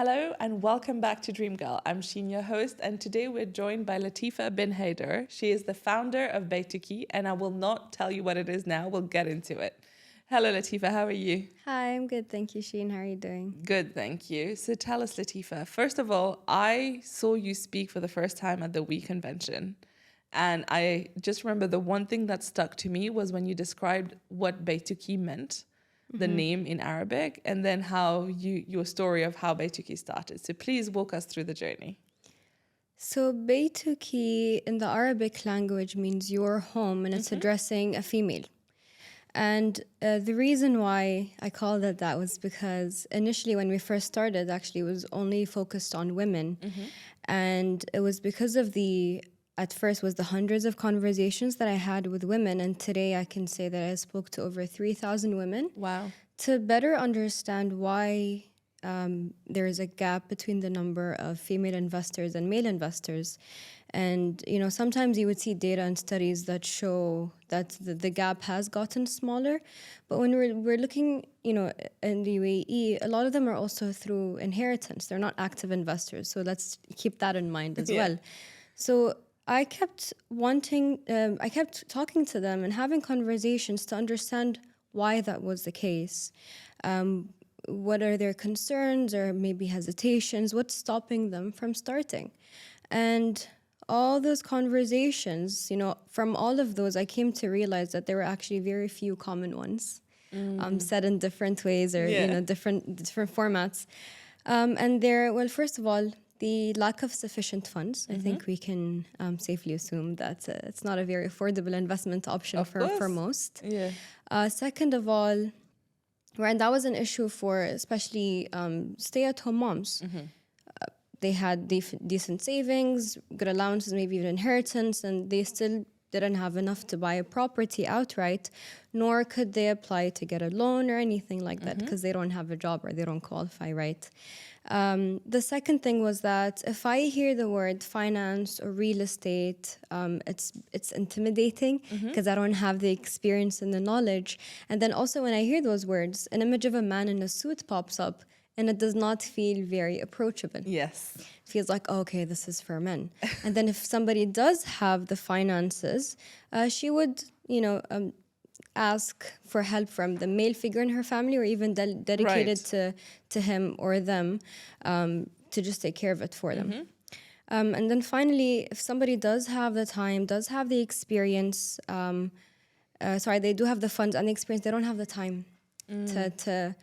Hello and welcome back to Dream Girl. I'm Sheen, your host, and today we're joined by Latifa Bin Haider. She is the founder of betuki, and I will not tell you what it is now. We'll get into it. Hello, Latifa. How are you? Hi, I'm good. Thank you, Sheen. How are you doing? Good, thank you. So tell us, Latifa. First of all, I saw you speak for the first time at the We convention. And I just remember the one thing that stuck to me was when you described what betuki meant, the name in Arabic, and then how your story of how betuki started. So please walk us through the journey. So, betuki in the Arabic language means your home, and it's addressing a female. And the reason why I called it that was because initially when we first started, actually, it was only focused on women. And it was because of at first was the hundreds of conversations that I had with women. And today I can say that I spoke to over 3,000 women. Wow. To better understand why there is a gap between the number of female investors and male investors. And, you know, sometimes you would see data and studies that show that the gap has gotten smaller. But when we're looking, you know, in the UAE, a lot of them are also through inheritance. They're not active investors. So let's keep that in mind as well. So I kept I kept talking to them and having conversations to understand why that was the case. What are their concerns or maybe hesitations? What's stopping them from starting? And all those conversations, you know, from all of those, I came to realize that there were actually very few common ones, said in different ways or, you know, different formats. Well, first of all, the lack of sufficient funds. I think we can safely assume that it's not a very affordable investment option for most. Second of all, right, that was an issue for especially stay-at-home moms. They had decent savings, good allowances, maybe even inheritance, and they still didn't have enough to buy a property outright, nor could they apply to get a loan or anything like that because they don't have a job or they don't qualify, right? The second thing was that if I hear the word finance or real estate, it's intimidating because I don't have the experience and the knowledge. And then also when I hear those words, an image of a man in a suit pops up and it does not feel very approachable. Yes. It feels like, oh, okay, this is for men. And then if somebody does have the finances, she would, you know, ask for help from the male figure in her family or even dedicated to him or them to just take care of it for them. And then finally, if somebody does have the time, does have the experience, they do have the funds and the experience, they don't have the time to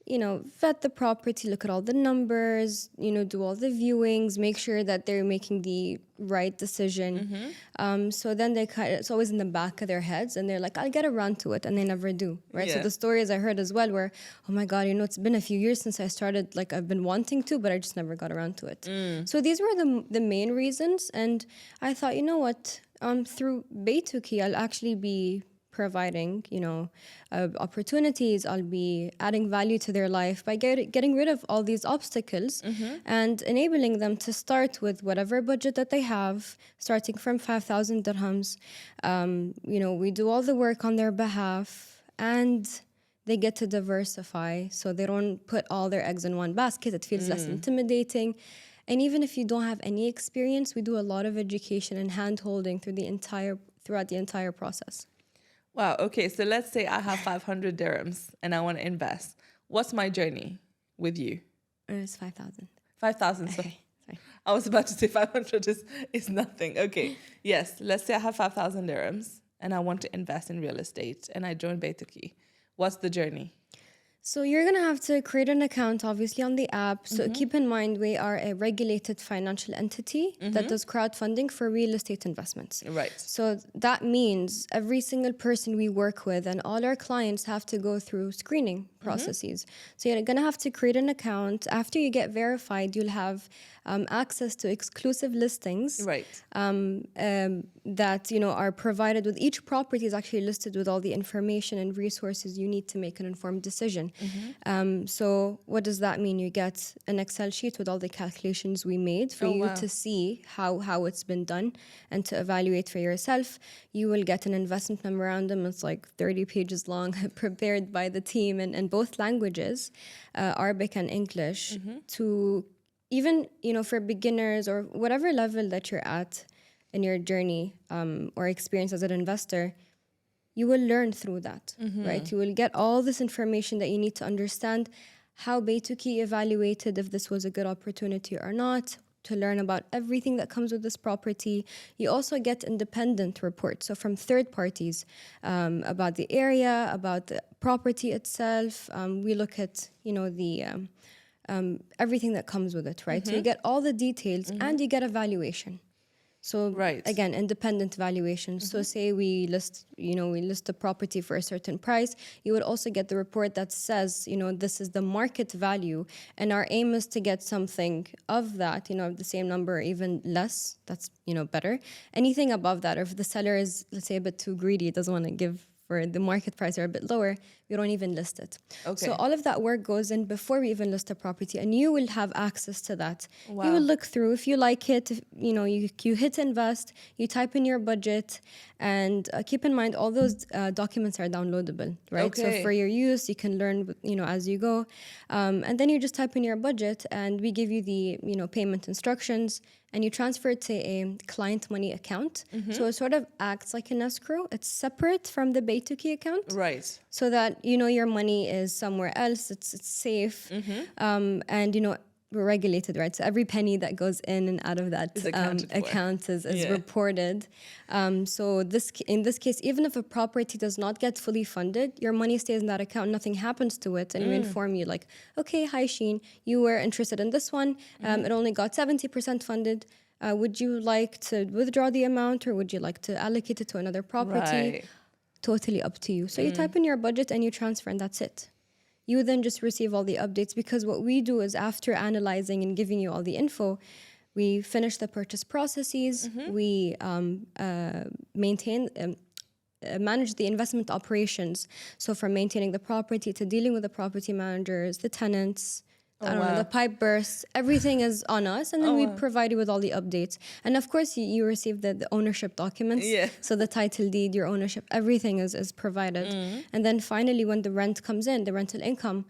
you know, vet the property, look at all the numbers, you know, do all the viewings, make sure that they're making the right decision. So then it's always in the back of their heads and they're like, I'll get around to it. And they never do, right? So the stories I heard as well were, oh my God, you know, it's been a few years since I started, like I've been wanting to, but I just never got around to it. So these were the main reasons. And I thought, you know what, through betuki, I'll actually be providing, you know, opportunities. I'll be adding value to their life by getting rid of all these obstacles and enabling them to start with whatever budget that they have, starting from 5,000 dirhams. You know, we do all the work on their behalf and they get to diversify so they don't put all their eggs in one basket. It feels less intimidating. And even if you don't have any experience, we do a lot of education and hand-holding throughout the entire process. Wow. Okay. So let's say I have 500 dirhams and I want to invest. What's my journey with you? It's 5,000. 5,000. Okay. Sorry. I was about to say 500 is nothing. Okay. Yes. Let's say I have 5,000 dirhams and I want to invest in real estate and I join betuki. What's the journey? So you're going to have to create an account, obviously, on the app. So keep in mind, we are a regulated financial entity that does crowdfunding for real estate investments. Right. So that means every single person we work with and all our clients have to go through screening processes. So you're going to have to create an account. After you get verified, you'll have access to exclusive listings that, you know, are provided with each property is actually listed with all the information and resources you need to make an informed decision. So what does that mean? You get an Excel sheet with all the calculations we made for you to see how it's been done and to evaluate for yourself. You will get an investment memorandum. It's like 30 pages long, prepared by the team and both languages, Arabic and English, to even, for beginners or whatever level that you're at in your journey or experience as an investor, you will learn through that, right? You will get all this information that you need to understand how betuki evaluated if this was a good opportunity or not, to learn about everything that comes with this property. You also get independent reports, so from third parties, about the area, about the property itself. We look at, the everything that comes with it, right? So you get all the details and you get a valuation. So again, independent valuation. So say we list the property for a certain price, you would also get the report that says, this is the market value, and our aim is to get something of that, of the same number or even less. That's, better. Anything above that, or if the seller is, let's say, a bit too greedy, doesn't want to give for the market price or a bit lower, we don't even list it. Okay. So all of that work goes in before we even list a property, and you will have access to that. Wow. You will look through. If you like it, you hit invest, you type in your budget, and keep in mind all those documents are downloadable, right? Okay. So for your use, you can learn, as you go. And then you just type in your budget, and we give you the, payment instructions, and you transfer it to a client money account. So it sort of acts like an escrow. It's separate from the betuki account. Right. So that, your money is somewhere else. It's safe. And, we're regulated, right? So every penny that goes in and out of that account is reported. So in this case, even if a property does not get fully funded, your money stays in that account, nothing happens to it, and we inform you like, okay, hi Sheen, you were interested in this one, it only got 70% funded. Would you like to withdraw the amount, or would you like to allocate it to another property? Right. Totally up to you. So you type in your budget and you transfer, and that's it. You then just receive all the updates, because what we do is, after analyzing and giving you all the info, we finish the purchase processes, we manage the investment operations. So from maintaining the property to dealing with the property managers, the tenants, the pipe bursts, everything is on us, and then we provide you with all the updates. And of course, you receive the ownership documents. Yeah. So the title deed, your ownership, everything is provided. And then finally, when the rent comes in, the rental income,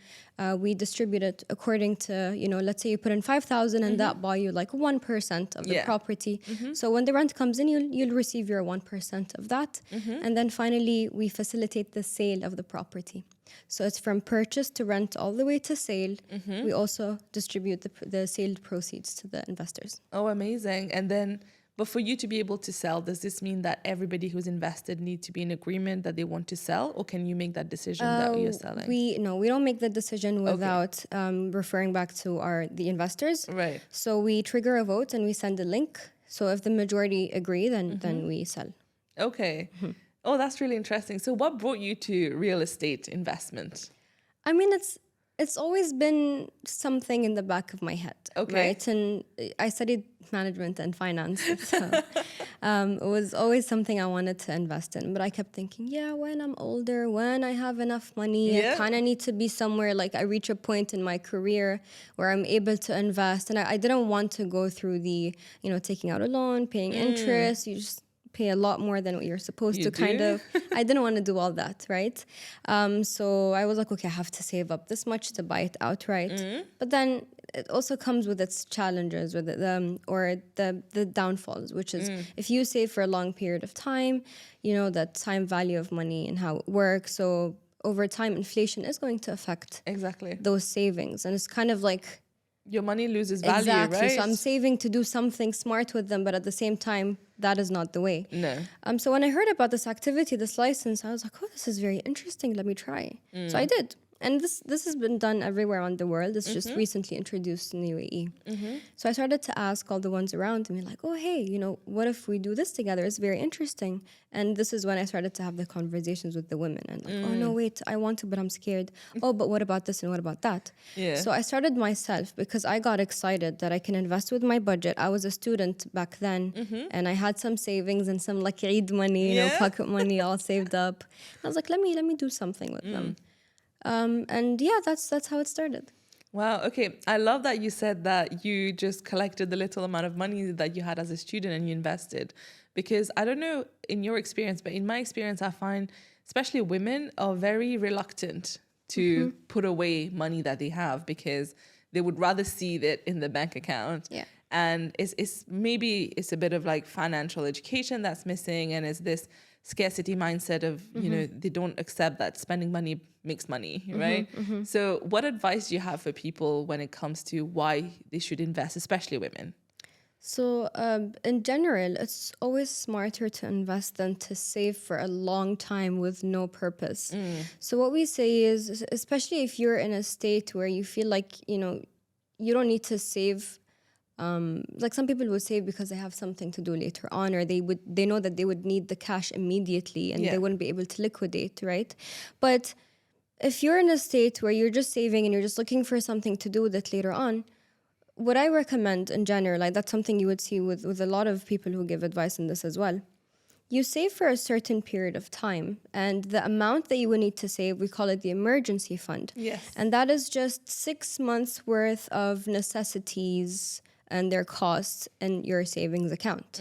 we distribute it according to, let's say you put in 5,000 and that buy you like 1% of the property. So when the rent comes in, you'll receive your 1% of that. And then finally, we facilitate the sale of the property. So it's from purchase to rent all the way to sale. We also distribute the sale proceeds to the investors. Oh, amazing. And then, but for you to be able to sell, does this mean that everybody who's invested need to be in agreement that they want to sell, or can you make that decision that you're selling? We don't make the decision without referring back to the investors. Right. So we trigger a vote and we send a link. So if the majority agree, then we sell. Okay. Oh, that's really interesting. So what brought you to real estate investment? I mean, it's always been something in the back of my head, right? And I studied management and finance, so it was always something I wanted to invest in. But I kept thinking, when I'm older, when I have enough money, I kind of need to be somewhere, like I reach a point in my career where I'm able to invest. And I didn't want to go through the, taking out a loan, paying interest. You just pay a lot more than what you're supposed to, kind of. I didn't want to do all that, right? So I was like, okay, I have to save up this much to buy it outright. But then it also comes with its challenges, with the downfalls, which is if you save for a long period of time, the time value of money and how it works. So over time, inflation is going to affect those savings. And it's kind of like your money loses value, right? So I'm saving to do something smart with them, but at the same time, that is not the way. No. So when I heard about this activity, this license, I was like, oh, this is very interesting. Let me try. So I did. And this has been done everywhere around the world. It's just recently introduced in the UAE. So I started to ask all the ones around me, like, oh, hey, what if we do this together? It's very interesting. And this is when I started to have the conversations with the women. And like, oh, no, wait, I want to, but I'm scared. Oh, but what about this and what about that? Yeah. So I started myself because I got excited that I can invest with my budget. I was a student back then, and I had some savings and some like Eid money, pocket money all saved up. I was like, let me do something with them. And that's how it started. Wow. Okay. I love that you said that you just collected the little amount of money that you had as a student and you invested, because I don't know in your experience, but in my experience, I find especially women are very reluctant to put away money that they have because they would rather see it in the bank account. Yeah. And it's maybe it's a bit of like financial education that's missing, and it's this scarcity mindset of, you know, they don't accept that spending money makes money, right? So what advice do you have for people when it comes to why they should invest, especially women? So, in general, it's always smarter to invest than to save for a long time with no purpose. So, what we say is, especially if you're in a state where you feel like, you know, you don't need to save. Like some people would save because they have something to do later on, or they know that they would need the cash immediately and they wouldn't be able to liquidate, right? But if you're in a state where you're just saving and you're just looking for something to do with it later on, what I recommend in general, like that's something you would see with a lot of people who give advice in this as well. You save for a certain period of time, and the amount that you would need to save, we call it the emergency fund. Yes. And that is just 6 months worth of necessities and their costs in your savings account.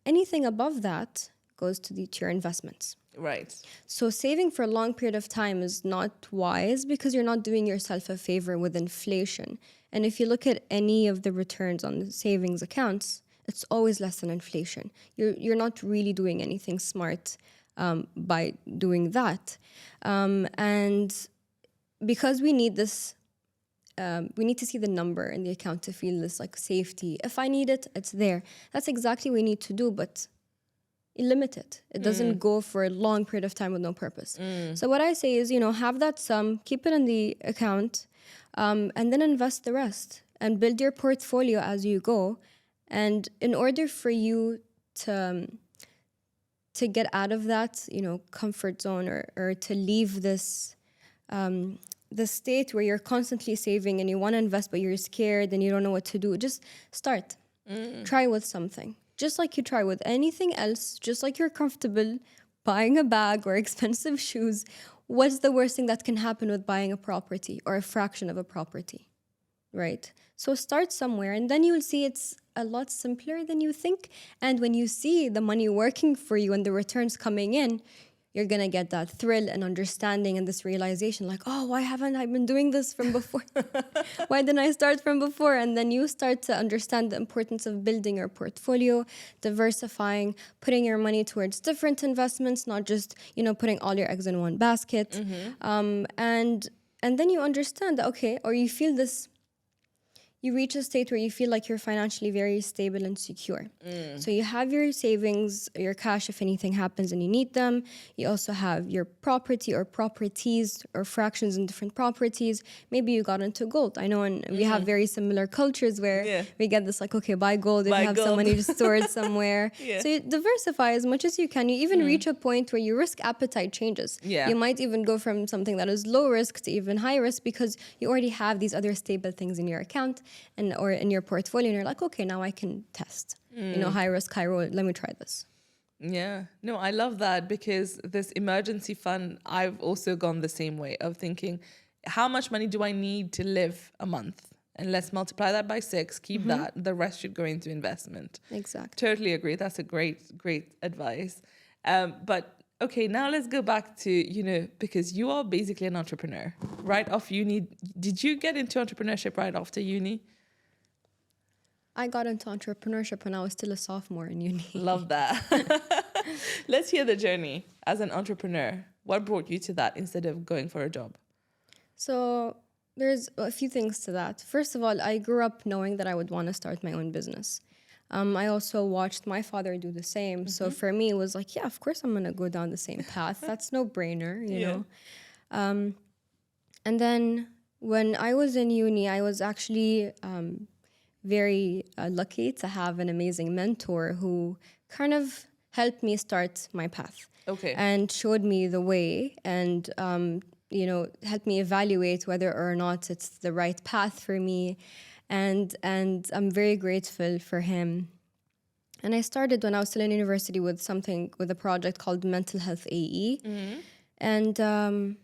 Anything above that goes to your investments. Right. So saving for a long period of time is not wise because you're not doing yourself a favor with inflation. And if you look at any of the returns on the savings accounts, it's always less than inflation. You're not really doing anything smart by doing that. And because we need this, we need to see the number in the account to feel this like safety. If I need it, it's there. That's exactly what we need to do, but limit it. It doesn't go for a long period of time with no purpose. So what I say is, you know, have that sum, keep it in the account, and then invest the rest and build your portfolio as you go. And in order for you to get out of that, you know, comfort zone or to leave this the state where you're constantly saving and you want to invest but you're scared and you don't know what to do, just start. Try with something. Just like you try with anything else, just like you're comfortable buying a bag or expensive shoes, what's the worst thing that can happen with buying a property or a fraction of a property, right? So start somewhere and then you will see it's a lot simpler than you think. And when you see the money working for you and the returns coming in, you're going to get that thrill and understanding and this realization like, oh, why haven't I been doing this from before? Why didn't I start from before? And then you start to understand the importance of building your portfolio, diversifying, putting your money towards different investments, not just, you know, putting all your eggs in one basket. And then you understand that, okay, or you feel this, you reach a state where you feel like you're financially very stable and secure. So you have your savings, your cash if anything happens and you need them. You also have your property or properties or fractions in different properties. Maybe you got into gold. I know and we have very similar cultures where we get this like, okay, buy gold if you have some money just stored somewhere. So you diversify as much as you can. You even reach a point where your risk appetite changes. You might even go from something that is low risk to even high risk because you already have these other stable things in your account and or in your portfolio, and you're like, okay, now I can test. You know, high risk, high reward. Let me try this. Yeah, no, I love that because this emergency fund, I've also gone the same way of thinking, how much money do I need to live a month? And let's multiply that by 6, keep that. The rest should go into investment. Exactly. Totally agree. That's a great advice. But okay, now let's go back to, you know, because you are basically an entrepreneur. Right off uni, did you get into entrepreneurship right after uni? I got into entrepreneurship when I was still a sophomore in uni. Love that. Let's hear the journey as an entrepreneur. What brought you to that instead of going for a job? So there's a few things to that. First of all, I grew up knowing that I would want to start my own business. I also watched my father do the same. So for me, it was like, yeah, of course I'm going to go down the same path. That's no brainer, you know. And then when I was in uni, I was actually very lucky to have an amazing mentor who kind of helped me start my path. And showed me the way and, you know, helped me evaluate whether or not it's the right path for me. And I'm very grateful for him. And I started when I was still in university with a project called Mental Health AE. And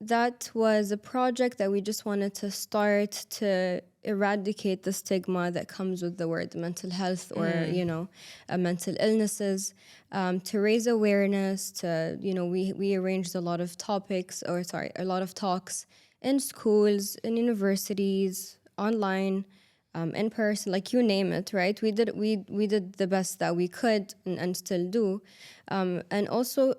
that was a project that we just wanted to start to eradicate the stigma that comes with the word mental health or, mental illnesses, to raise awareness, to, we arranged a lot of a lot of talks in schools, in universities, online, in person, like you name it, right? We did the best that we could and still do. And also,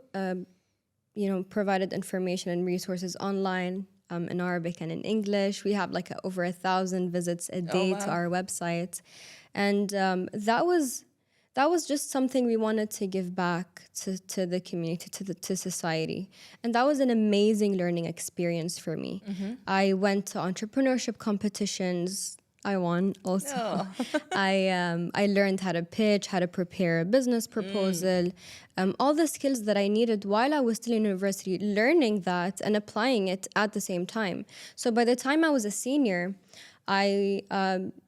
provided information and resources online in Arabic and in English. We have like over 1,000 visits a day to our website. And that was just something we wanted to give back to the community, to society. And that was an amazing learning experience for me. I went to entrepreneurship competitions. I won also. Oh. I learned how to pitch, how to prepare a business proposal, all the skills that I needed while I was still in university, learning that and applying it at the same time. So by the time I was a senior, I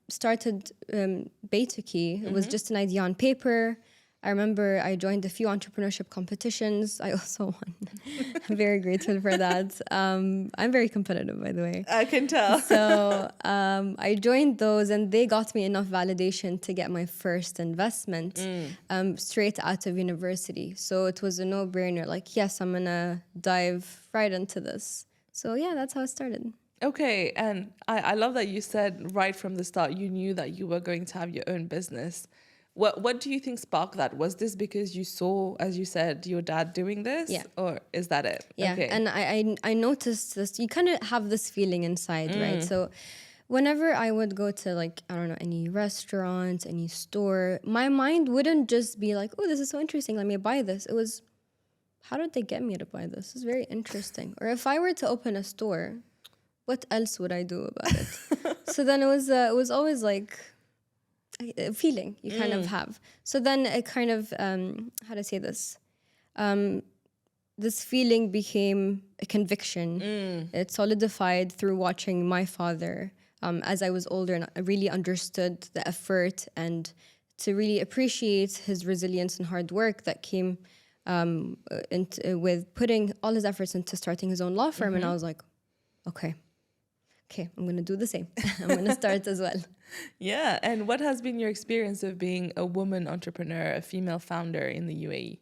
started betuki. It was just an idea on paper. I remember I joined a few entrepreneurship competitions. I also won. I'm very grateful for that. I'm very competitive, by the way. I can tell. So I joined those, and they got me enough validation to get my first investment straight out of university. So it was a no-brainer. Like, yes, I'm gonna dive right into this. So yeah, that's how it started. Okay, and I love that you said right from the start you knew that you were going to have your own business. What do you think sparked that? Was this because you saw, as you said, your dad doing this? Yeah. Or is that it? Yeah, Okay. and I noticed this. You kind of have this feeling inside, right? So whenever I would go to, like, I don't know, any restaurant, any store, my mind wouldn't just be like, oh, this is so interesting, let me buy this. It was, how did they get me to buy this? It's very interesting. Or if I were to open a store, what else would I do about it? So then it was always like a feeling you kind of have. So then it kind of, how to say this? This feeling became a conviction. It solidified through watching my father as I was older, and I really understood the effort and to really appreciate his resilience and hard work that came with putting all his efforts into starting his own law firm. And I was like, okay, I'm going to do the same. I'm going to start as well. Yeah. And what has been your experience of being a woman entrepreneur, a female founder in the UAE?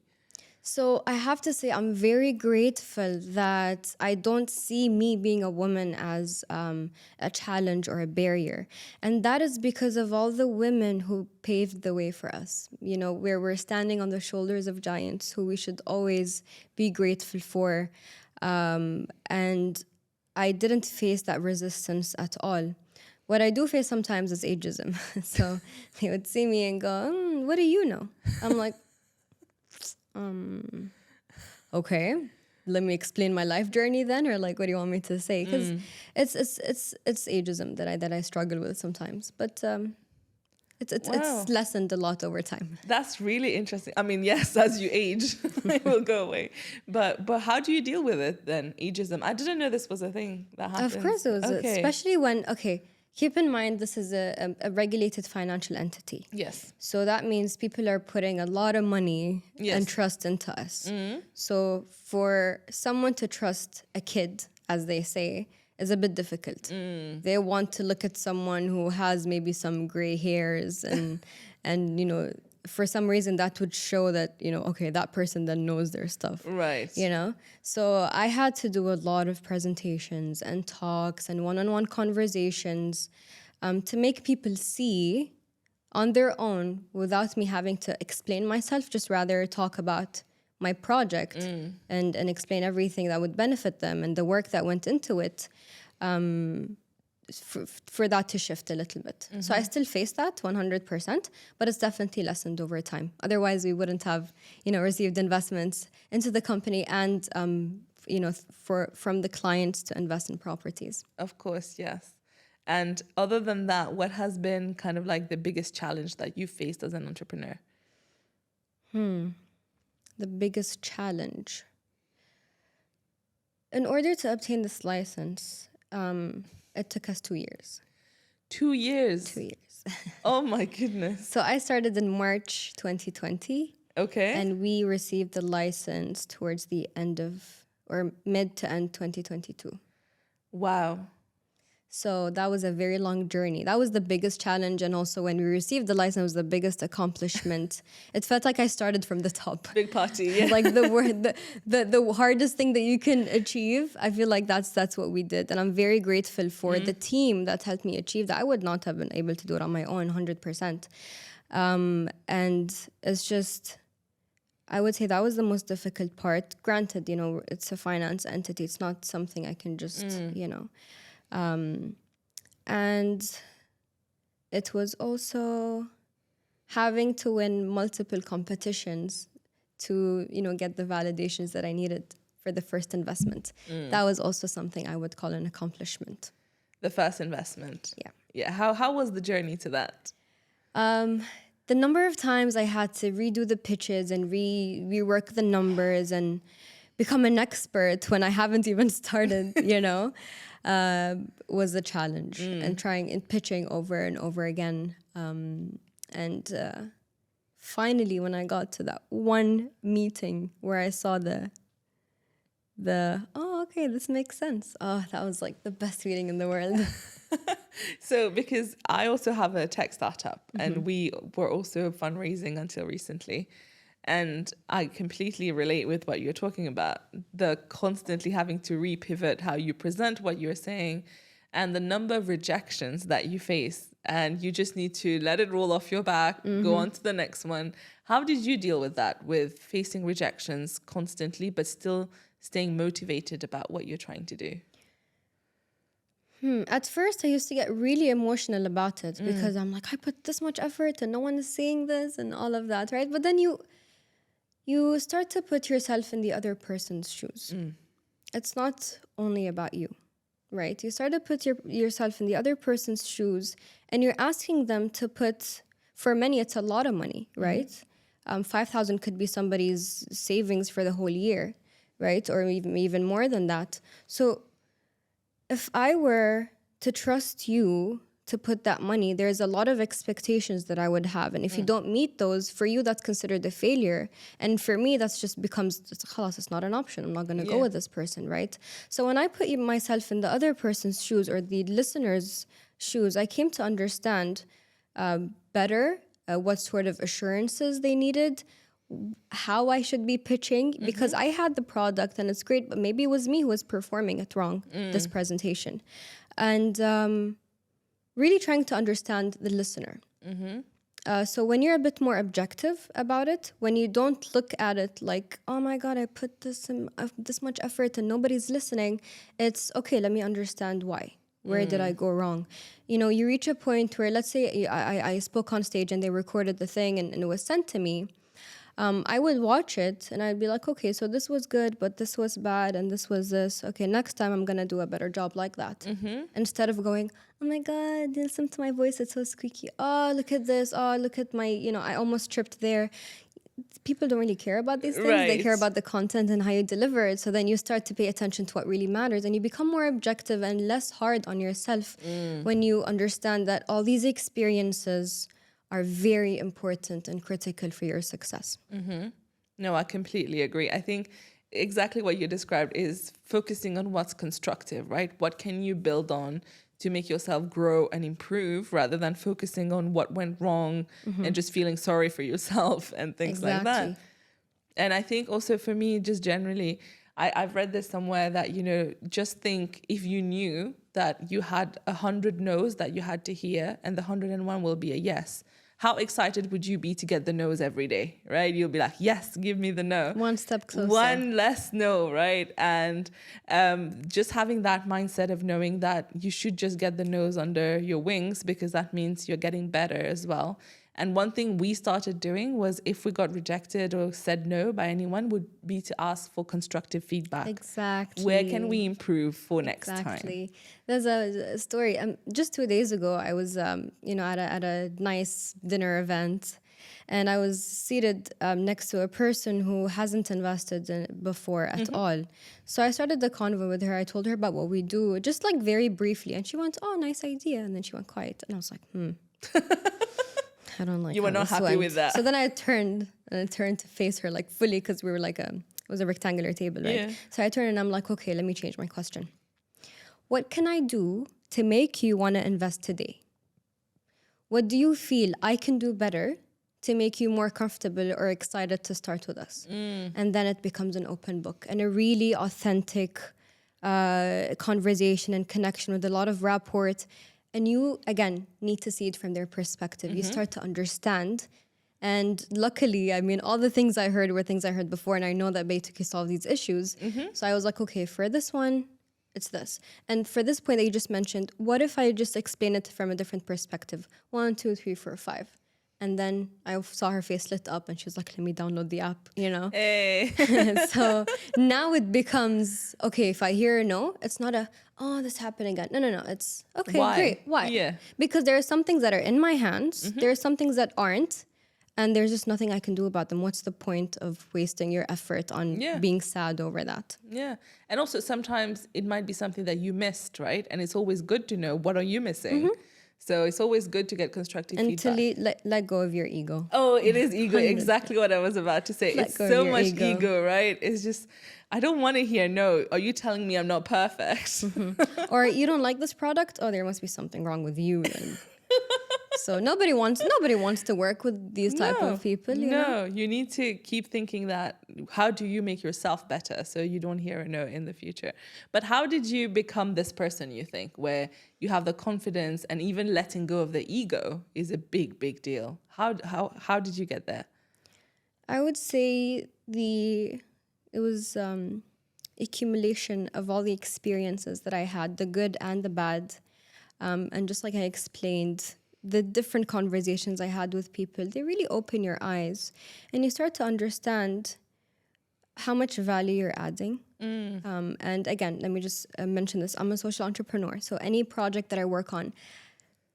So I have to say, I'm very grateful that I don't see me being a woman as a challenge or a barrier. And that is because of all the women who paved the way for us, where we're standing on the shoulders of giants who we should always be grateful for. And I didn't face that resistance at all. What I do face sometimes is ageism. So they would see me and go, what do you know? I'm like, okay, let me explain my life journey then, or like, what do you want me to say? Because it's ageism that I struggle with sometimes, but it's lessened a lot over time. That's really interesting. I mean, yes, as you age, it will go away. But how do you deal with it then, ageism? I didn't know this was a thing that happens. Of course it was, especially when, keep in mind, this is a regulated financial entity. Yes. So that means people are putting a lot of money and trust into us. So for someone to trust a kid, as they say, is a bit difficult. They want to look at someone who has maybe some gray hairs and for some reason that would show that, that person then knows their stuff. Right. So I had to do a lot of presentations and talks and one-on-one conversations to make people see on their own without me having to explain myself, just rather talk about my project and explain everything that would benefit them and the work that went into it. For that to shift a little bit. So I still face that 100%, but it's definitely lessened over time. Otherwise, we wouldn't have, received investments into the company and, from the clients to invest in properties. Of course, yes. And other than that, what has been kind of like the biggest challenge that you faced as an entrepreneur? The biggest challenge. In order to obtain this license, it took us 2 years. 2 years? 2 years. Oh my goodness. So I started in March 2020. Okay. And we received the license towards the end of or mid to end 2022. Wow. So that was a very long journey. That was the biggest challenge. And also when we received the license, it was the biggest accomplishment. It felt like I started from the top. Big party. Yeah. Like the hardest thing that you can achieve. I feel like that's what we did. And I'm very grateful for the team that helped me achieve that. I would not have been able to do it on my own 100%. And it's just, I would say that was the most difficult part. Granted, you know, it's a finance entity. It's not something I can just, you know. And it was also having to win multiple competitions to, you know, get the validations that I needed for the first investment. That was also something I would call an accomplishment. The first investment. Yeah. Yeah. How was the journey to that? The number of times I had to redo the pitches and rework the numbers and become an expert when I haven't even started, you know, was a challenge. And trying and pitching over and over again. And finally, when I got to that one meeting where I saw oh, okay, this makes sense. Oh, that was like the best feeling in the world. So, because I also have a tech startup and we were also fundraising until recently. And I completely relate with what you're talking about. The constantly having to repivot how you present what you're saying and the number of rejections that you face. And you just need to let it roll off your back, go on to the next one. How did you deal with that, with facing rejections constantly, but still staying motivated about what you're trying to do? At first, I used to get really emotional about it because I'm like, I put this much effort and no one is seeing this and all of that, right? But then you start to put yourself in the other person's shoes. It's not only about you, right? You start to put yourself in the other person's shoes and you're asking them to put, for many, it's a lot of money, right? 5,000 could be somebody's savings for the whole year, right? Or even more than that. So if I were to trust you to put that money, there's a lot of expectations that I would have. And if you don't meet those, for you, that's considered a failure. And for me, that's just becomes, it's not an option. I'm not going to go with this person, right? So when I put myself in the other person's shoes or the listener's shoes, I came to understand better what sort of assurances they needed, how I should be pitching, because I had the product and it's great, but maybe it was me who was performing it wrong, this presentation. And really trying to understand the listener. So when you're a bit more objective about it, when you don't look at it like, oh my God, I put this much effort and nobody's listening, it's okay, let me understand why. Where did I go wrong? You know, you reach a point where, let's say I spoke on stage and they recorded the thing and it was sent to me. I would watch it and I'd be like, okay, so this was good, but this was bad and this was this. Okay, next time I'm going to do a better job like that. Instead of going, oh my God, listen to my voice, it's so squeaky. Oh, look at this. Oh, look at my, you know, I almost tripped there. People don't really care about these things. Right. They care about the content and how you deliver it. So then you start to pay attention to what really matters and you become more objective and less hard on yourself when you understand that all these experiences are very important and critical for your success. No, I completely agree. I think exactly what you described is focusing on what's constructive, right? What can you build on to make yourself grow and improve rather than focusing on what went wrong and just feeling sorry for yourself and things like that. And I think also for me, just generally, I've read this somewhere that, you know, just think if you knew that you had 100 no's that you had to hear and the 101 will be a yes. How excited would you be to get the no's every day, right? You'll be like, yes, give me the no. One step closer. One less no, right? And just having that mindset of knowing that you should just get the no's under your wings because that means you're getting better as well. And one thing we started doing was if we got rejected or said no by anyone would be to ask for constructive feedback. Exactly. Where can we improve for next time? Exactly. There's a story. Just 2 days ago, I was, you know, at a nice dinner event, and I was seated next to a person who hasn't invested before at all. So I started the convo with her. I told her about what we do, just like very briefly, and she went, "Oh, nice idea," and then she went quiet, and I was like, I don't like. You were not happy with that. So then I turned to face her like fully because we were like It was a rectangular table, right? Yeah. So I turn and I'm like, okay, let me change my question. What can I do to make you want to invest today? What do you feel I can do better to make you more comfortable or excited to start with us? And then it becomes an open book and a really authentic conversation and connection with a lot of rapport. And you, again, need to see it from their perspective. You start to understand. And luckily, I mean, all the things I heard were things I heard before, and I know that betuki solve these issues. So I was like, okay, for this one, it's this. And for this point that you just mentioned, what if I just explain it from a different perspective? 1, 2, 3, 4, 5. And then I saw her face lit up and she was like, let me download the app, you know? Hey. So now it becomes, okay, if I hear a no, it's not a, oh, this happened again. No. It's, okay, Why? great. Why? Yeah. Because there are some things that are in my hands. There are some things that aren't. And there's just nothing I can do about them. What's the point of wasting your effort on being sad over that? Yeah. And also sometimes it might be something that you missed, right? And it's always good to know, what are you missing? So it's always good to get constructive feedback. And to let go of your ego. Oh, it is ego. Exactly what I was about to say. Let It's go of so your much ego. ego, right? It's just, I don't want to hear no. Are you telling me I'm not perfect? Or you don't like this product? Oh, there must be something wrong with you then. So nobody wants to work with these type of people, you know? You need to keep thinking that, how do you make yourself better so you don't hear a no in the future? But how did you become this person, you think, where you have the confidence, and even letting go of the ego is a big, big deal? How did you get there? I would say it was accumulation of all the experiences that I had, the good and the bad. And just like I explained, the different conversations I had with people, they really open your eyes and you start to understand how much value you're adding. And again, let me just mention this. I'm a social entrepreneur. So any project that I work on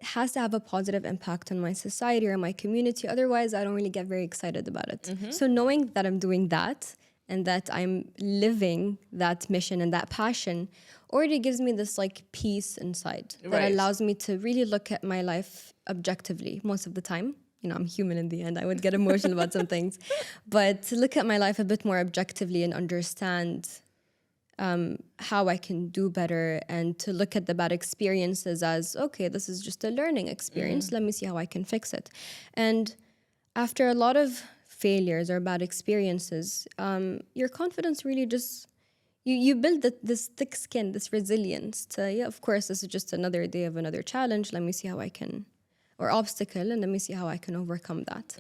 has to have a positive impact on my society or my community. Otherwise, I don't really get very excited about it. So knowing that I'm doing that and that I'm living that mission and that passion already gives me this like peace inside that allows me to really look at my life objectively most of the time. You know, I'm human in the end. I would get emotional about some things. But to look at my life a bit more objectively and understand how I can do better, and to look at the bad experiences as, okay, this is just a learning experience. Let me see how I can fix it. And after a lot of failures or bad experiences, your confidence really just, you build this thick skin, this resilience to, yeah, of course, this is just another day of another challenge. Let me see how I can, or obstacle, and let me see how I can overcome that.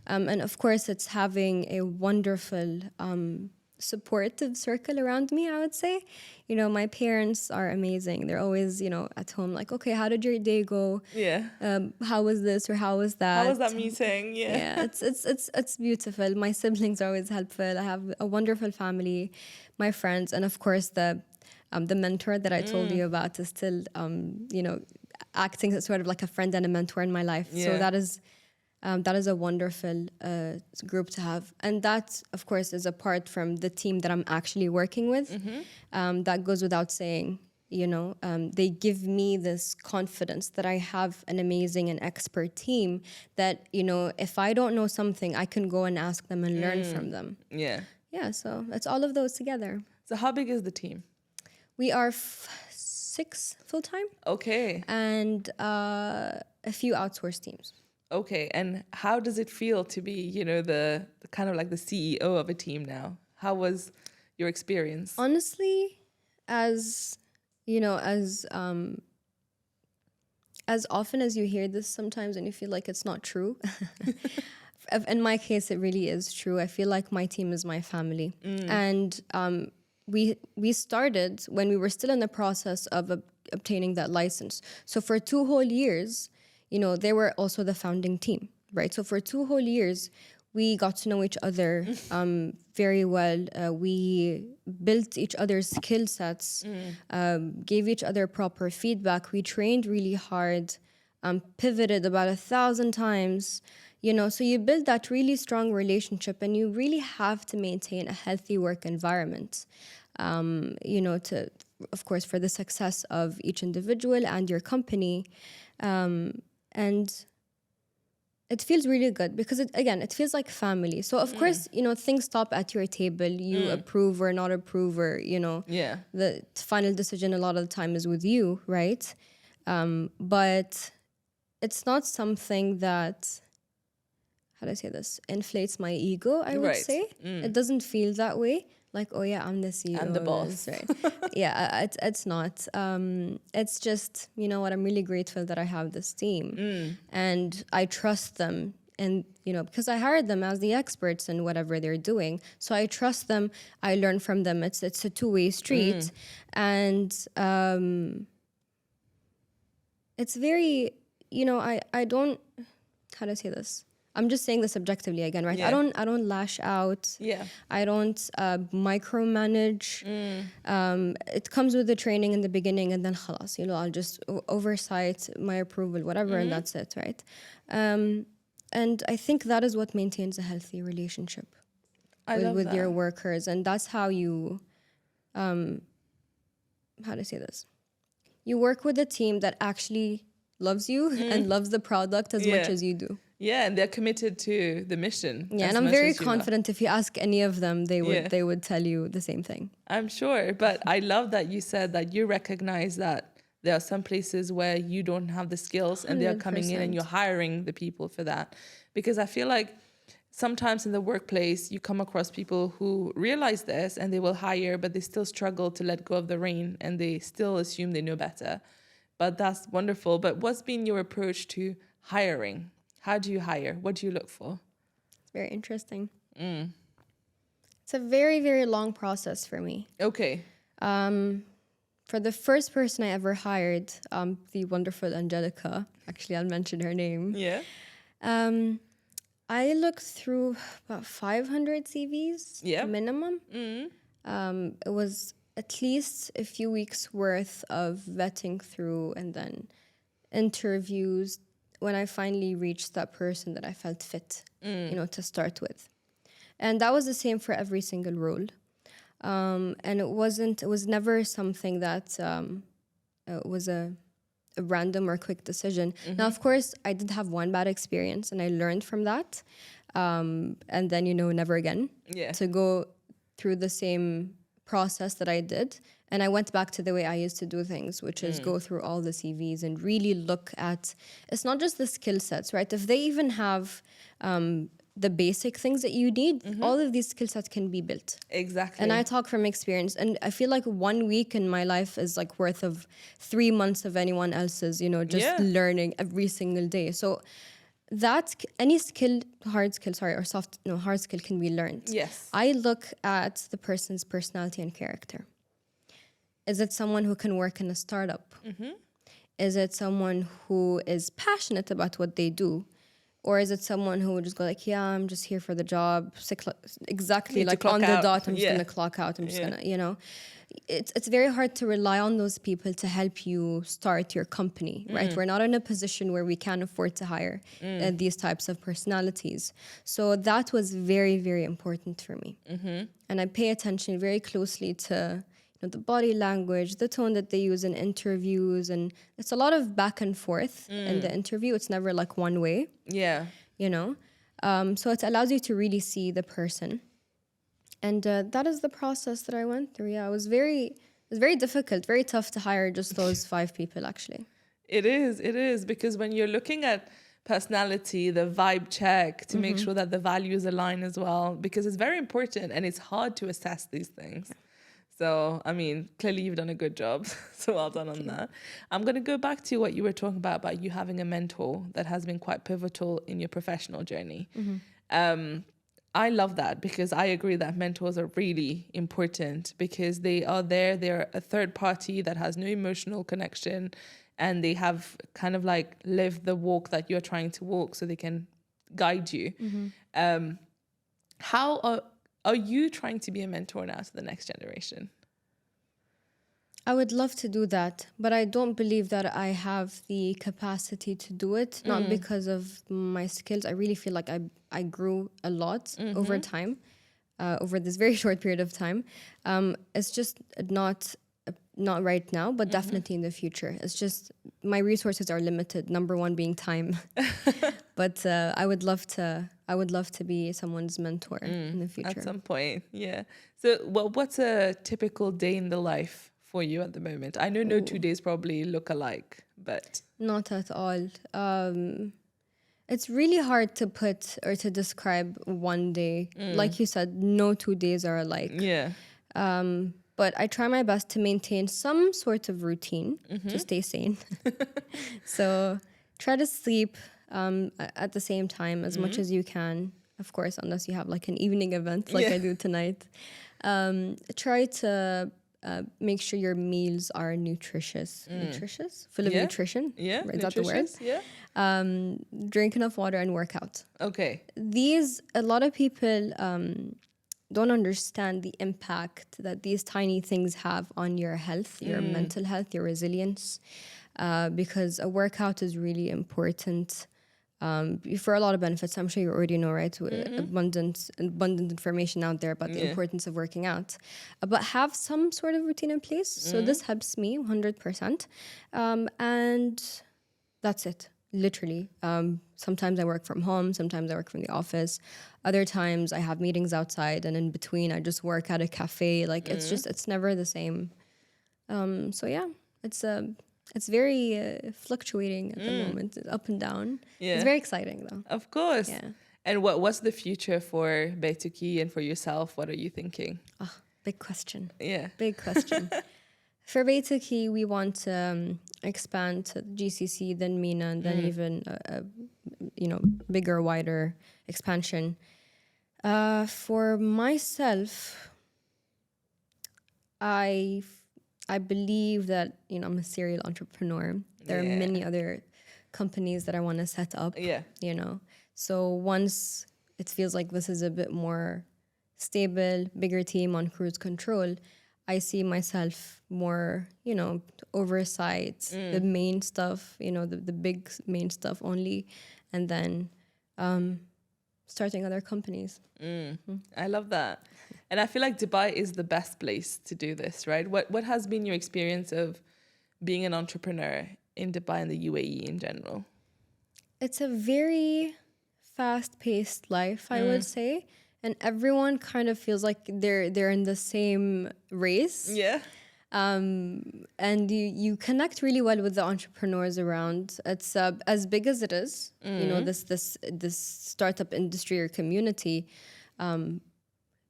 And of course, it's having a wonderful supportive circle around me, I would say. You know, my parents are amazing. They're always, you know, at home like, okay, how did your day go? Yeah. How was this or how was that? How was that meeting? Yeah, it's beautiful. My siblings are always helpful. I have a wonderful family, my friends, and of course the mentor that I told you about is still, you know, acting as sort of like a friend and a mentor in my life. Yeah. So that is a wonderful group to have. And that, of course, is apart from the team that I'm actually working with. That goes without saying, you know. They give me this confidence that I have an amazing and expert team that, you know, if I don't know something, I can go and ask them and learn from them. Yeah. Yeah, so it's all of those together. So how big is the team? We are 6 full-time. Okay. And a few outsourced teams. Okay. And how does it feel to be, you know, the kind of like the CEO of a team now? How was your experience? Honestly, as you know, as often as you hear this sometimes and you feel like it's not true, in my case, it really is true. I feel like my team is my family. And we started when we were still in the process of obtaining that license. So for 2 whole years, you know, they were also the founding team, right? So for 2 whole years, we got to know each other very well. We built each other's skill sets, gave each other proper feedback. We trained really hard, pivoted about 1,000 times, you know. So you build that really strong relationship, and you really have to maintain a healthy work environment, you know, to, of course, for the success of each individual and your company. And it feels really good because it feels like family. So of course, things stop at your table. You approve or not approve, or Yeah. the final decision a lot of the time is with you, right? But it's not something that, how do I say this, inflates my ego, I would Right. say. It doesn't feel that way. Like, oh yeah, I'm the CEO. I'm the of boss. this, right? Yeah, it's not. It's just, you know what, I'm really grateful that I have this team. And I trust them. And, because I hired them as the experts in whatever they're doing. So I trust them. I learn from them. It's a two-way street. And it's very, I don't, how do I say this? I'm just saying this objectively again, right? Yeah. I don't lash out. Yeah. I don't micromanage. It comes with the training in the beginning, and then khalas, I'll just oversight my approval, whatever, and that's it, right? And I think that is what maintains a healthy relationship with your workers, and that's how you, how do I say this? You work with a team that actually loves you and loves the product as much as you do. Yeah, and they're committed to the mission. Yeah, and I'm very confident if you ask any of them, they would tell you the same thing. I'm sure, but I love that you said that you recognize that there are some places where you don't have the skills and they're coming in and you're hiring the people for that. Because I feel like sometimes in the workplace, you come across people who realize this and they will hire, but they still struggle to let go of the rein and they still assume they know better. But that's wonderful. But what's been your approach to hiring? How do you hire? What do you look for? It's very interesting. It's a very, very long process for me. Okay. For the first person I ever hired, the wonderful Angelica, actually I'll mention her name. Yeah. I looked through about 500 CVs minimum. It was at least a few weeks worth of vetting through and then interviews when I finally reached that person that I felt fit, to start with. And that was the same for every single role. And it was never something that was a random or quick decision. Now, of course, I did have one bad experience and I learned from that. And then, never again to go through the same process that I did. And I went back to the way I used to do things, which is go through all the CVs and really look at, it's not just the skill sets, right? If they even have the basic things that you need, all of these skill sets can be built. Exactly. And I talk from experience. And I feel like 1 week in my life is like worth of 3 months of anyone else's, just learning every single day. So that any skill, hard skill can be learned. Yes. I look at the person's personality and character. Is it someone who can work in a startup? Is it someone who is passionate about what they do? Or is it someone who would just go like, yeah, I'm just here for the job, exactly like on the dot, I'm just going to clock out, I'm just going to, It's very hard to rely on those people to help you start your company, right? We're not in a position where we can afford to hire these types of personalities. So that was very, very important for me. And I pay attention very closely to the body language, the tone that they use in interviews, and it's a lot of back and forth in the interview. It's never like one way. Yeah. So it allows you to really see the person. And that is the process that I went through. Yeah, it was very difficult, very tough to hire just those 5 people, actually. It is, because when you're looking at personality, the vibe check to make sure that the values align as well, because it's very important and it's hard to assess these things. So, I mean, clearly you've done a good job. So well done on that. I'm going to go back to what you were talking about you having a mentor that has been quite pivotal in your professional journey. I love that because I agree that mentors are really important because they are there. They're a third party that has no emotional connection and they have kind of like lived the walk that you're trying to walk so they can guide you. How are you trying to be a mentor now to the next generation? I would love to do that, but I don't believe that I have the capacity to do it, not because of my skills. I really feel like I grew a lot over time, over this very short period of time. It's just not not right now, but definitely in the future. It's just my resources are limited. Number one being time, but I would love to be someone's mentor in the future. At some point, yeah. So, what's a typical day in the life for you at the moment? I know no 2 days probably look alike, but Not at all. It's really hard to put or to describe one day. Like you said, no 2 days are alike. yeah, But I try my best to maintain some sort of routine to stay sane. So try to sleep at the same time as much as you can. Of course, unless you have like an evening event like I do tonight. Try to make sure your meals are nutritious, full of nutrition. yeah. Is that the word? Nutritious, yeah. Drink enough water and work out. Okay. A lot of people don't understand the impact that these tiny things have on your health, your mental health, your resilience, because a workout is really important for a lot of benefits. I'm sure you already know, right? Abundant information out there about the importance of working out. But have some sort of routine in place. So this helps me 100%. And that's it. Literally. Sometimes I work from home, sometimes I work from the office. Other times I have meetings outside, and in between I just work at a cafe. Like it's never the same. So yeah, it's very fluctuating at the moment, up and down. Yeah. It's very exciting though. Of course. Yeah. And what's the future for betuki and for yourself? What are you thinking? Oh, big question. Yeah. Big question. For betuki, we want to expand to GCC, then MENA, and then even a bigger, wider expansion. For myself, I believe that I'm a serial entrepreneur. There are many other companies that I want to set up. Yeah. So once it feels like this is a bit more stable, bigger team on cruise control, I see myself more, oversight the main stuff, the big main stuff only, and then starting other companies. I love that. And I feel like Dubai is the best place to do this, right? What has been your experience of being an entrepreneur in Dubai and the UAE in general? It's a very fast-paced life, I would say. And everyone kind of feels like they're in the same race. Yeah. And you connect really well with the entrepreneurs around. It's as big as it is, this startup industry or community.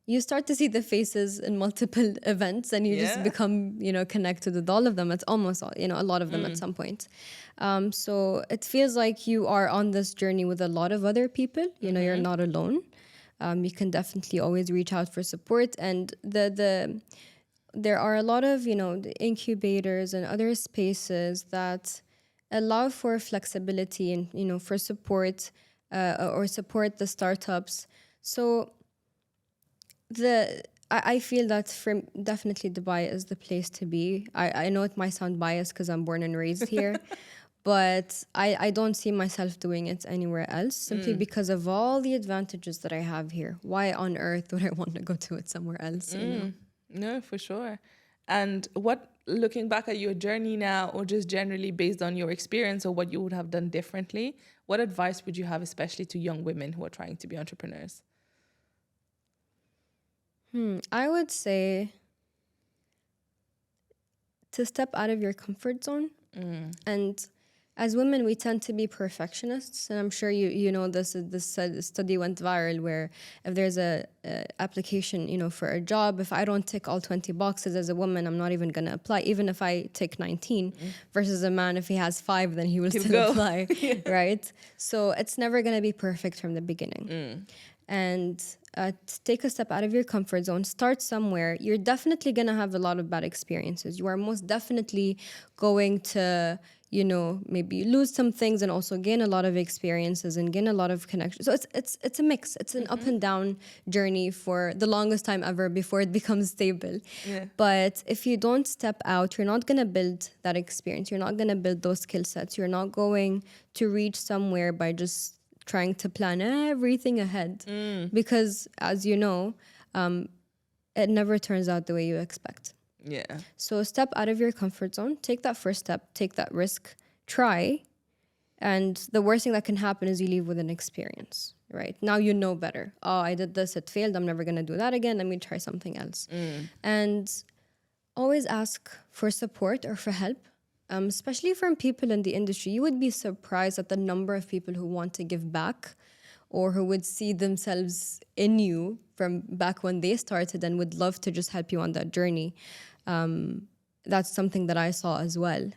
You start to see the faces in multiple events, and you just become, connected with all of them. It's almost, a lot of them at some point. So it feels like you are on this journey with a lot of other people. You're not alone. You can definitely always reach out for support, and there are a lot of the incubators and other spaces that allow for flexibility and for support or support the startups. So I feel that for definitely Dubai is the place to be. I know it might sound biased because I'm born and raised here. But I don't see myself doing it anywhere else simply because of all the advantages that I have here. Why on earth would I want to go to it somewhere else? No, for sure. And looking back at your journey now, or just generally based on your experience or what you would have done differently, what advice would you have, especially to young women who are trying to be entrepreneurs? I would say to step out of your comfort zone. And as women, we tend to be perfectionists, and I'm sure you know this study went viral where if there's a application for a job, if I don't tick all 20 boxes as a woman, I'm not even going to apply, even if I tick 19. Versus a man, if he has 5, then he will still apply, right? So it's never going to be perfect from the beginning. And take a step out of your comfort zone, start somewhere. You're definitely going to have a lot of bad experiences. You are most definitely going to maybe lose some things and also gain a lot of experiences and gain a lot of connections. So it's a mix. It's an up and down journey for the longest time ever before it becomes stable. Yeah. But if you don't step out, you're not going to build that experience. You're not going to build those skill sets. You're not going to reach somewhere by just trying to plan everything ahead. Because as you know, it never turns out the way you expect. Yeah. So step out of your comfort zone, take that first step, take that risk, try. And the worst thing that can happen is you leave with an experience, right? Now you know better. Oh, I did this, it failed. I'm never going to do that again. Let me try something else. And always ask for support or for help, especially from people in the industry. You would be surprised at the number of people who want to give back or who would see themselves in you from back when they started and would love to just help you on that journey. That's something that I saw as well.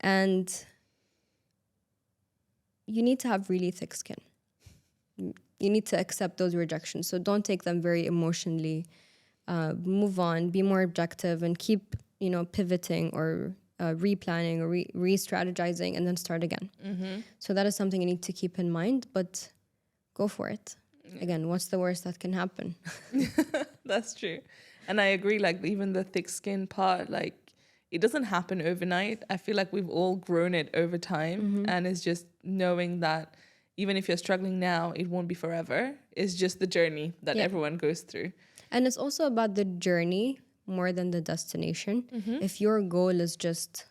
And you need to have really thick skin. You need to accept those rejections. So don't take them very emotionally. Move on, be more objective, and keep, pivoting or replanning or re-strategizing, and then start again. So that is something you need to keep in mind, but go for it. Again, what's the worst that can happen? That's true. And I agree, like even the thick skin part, like it doesn't happen overnight. I feel like we've all grown it over time. And it's just knowing that even if you're struggling now, it won't be forever. It's just the journey that everyone goes through. And it's also about the journey more than the destination. If your goal is just,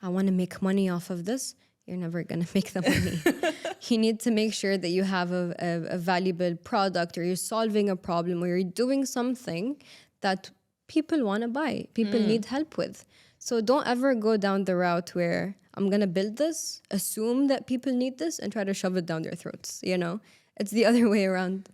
I want to make money off of this, you're never going to make the money. You need to make sure that you have a valuable product, or you're solving a problem, or you're doing something that people want to buy, people need help with. So don't ever go down the route where I'm going to build this, assume that people need this, and try to shove it down their throats, It's the other way around.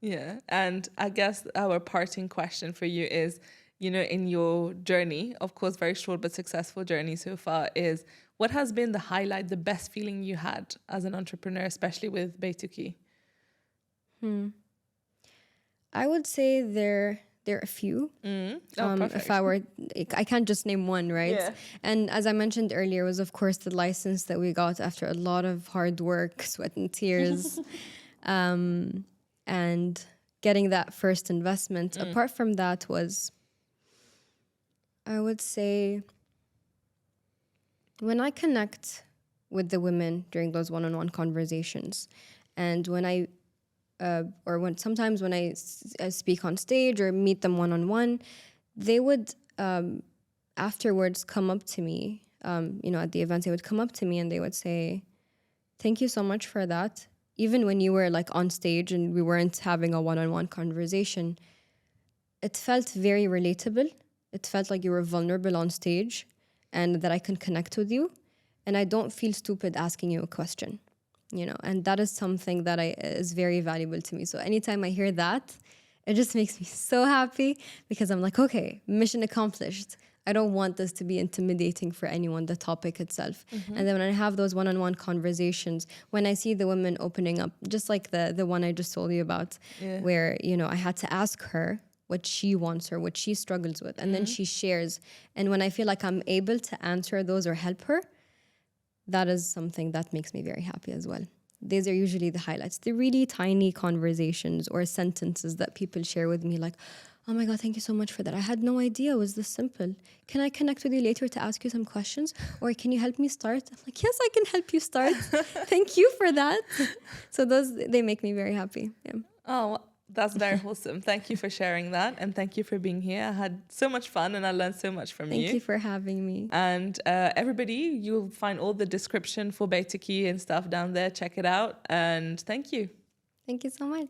Yeah. And I guess our parting question for you is, in your journey, of course, very short but successful journey so far, is what has been the highlight, the best feeling you had as an entrepreneur, especially with betuki? I would say there are a few. If I can't just name one, right? Yeah. And as I mentioned earlier, was of course the license that we got after a lot of hard work, sweat and tears, and getting that first investment. Apart from that was, I would say, when I connect with the women during those one-on-one conversations, and when I sometimes when I speak on stage or meet them one-on-one, they would afterwards come up to me, at the events, they would come up to me and they would say, thank you so much for that. Even when you were like on stage and we weren't having a one-on-one conversation, it felt very relatable. It felt like you were vulnerable on stage and that I can connect with you. And I don't feel stupid asking you a question. And that is something that is very valuable to me. So anytime I hear that, it just makes me so happy, because I'm like, okay, mission accomplished. I don't want this to be intimidating for anyone, the topic itself. And then when I have those one-on-one conversations, when I see the women opening up, just like the one I just told you about, where, I had to ask her what she wants or what she struggles with, and then she shares. And when I feel like I'm able to answer those or help her, that is something that makes me very happy as well. These are usually the highlights, the really tiny conversations or sentences that people share with me, like, oh my God, thank you so much for that. I had no idea it was this simple. Can I connect with you later to ask you some questions? Or can you help me start? I'm like, yes, I can help you start. Thank you for that. So they make me very happy. Yeah. Oh, well, that's very wholesome. Thank you for sharing that. And thank you for being here. I had so much fun and I learned so much from you. Thank you for having me. And everybody, you'll find all the description for betuki and stuff down there. Check it out. And thank you. Thank you so much.